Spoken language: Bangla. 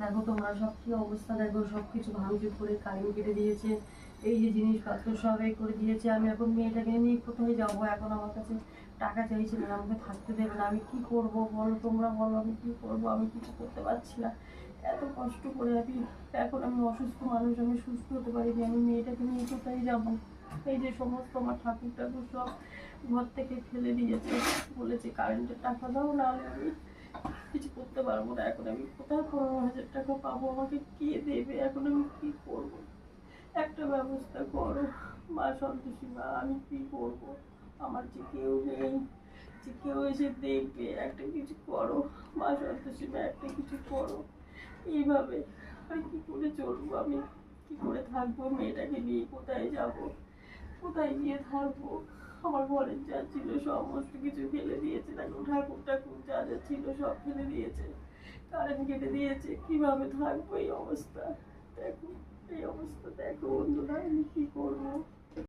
দেখো তোমরা সব কি অবস্থা, দেখো সব কিছু ভাঙচুর করে কারেন্ট কেটে দিয়েছে, এই যে জিনিসপত্র সব এই করে দিয়েছে। আমি এখন মেয়েটাকে নিয়ে কোথায় যাবো? এখন আমার কাছে টাকা চাইছে না, আমাকে থাকতে দেবে না। আমি কি করব বলো, তোমরা বলো আমি কি করব? আমি কিছু করতে পারছি না। এত কষ্ট করে এখন আমি অসুস্থ মানুষ, আমি সুস্থ হতে পারিনি। আমি মেয়েটাকে নিয়ে কোথায় যাব? এই যে সমস্ত আমার ঠাকুর টাকুর সব ঘর থেকে ফেলে দিয়েছে, বলেছে কারেন্টের টাকা দাও, নাহলে আমি কিছু করতে পারবো না। এখন আমি কোথায় 15,000 টাকা পাবো? আমাকে কে দেবে? এখন আমি কি করব? একটা ব্যবস্থা করো মা সন্তোষী মা, আমি কি করব? আমার যে কেউ নেই, যে কেউ এসে দেখবে, একটা কিছু করো মা সন্তোষী মা, একটা কিছু করো। এইভাবে আর কি করে চলবো? আমি কি করে থাকবো? মেয়েটাকে নিয়ে কোথায় যাব? কোথায় গিয়ে থাকবো? আমার ঘরের যা ছিল সমস্ত কিছু ফেলে দিয়েছে, দেখো ঠাকুর ঠাকুর যা যা ছিল সব ফেলে দিয়েছে, কারেন্ট কেটে দিয়েছে। কিভাবে থাকবো এই অবস্থা? দেখো এই অবস্থা, দেখো বন্ধুরা আমি কি করবো?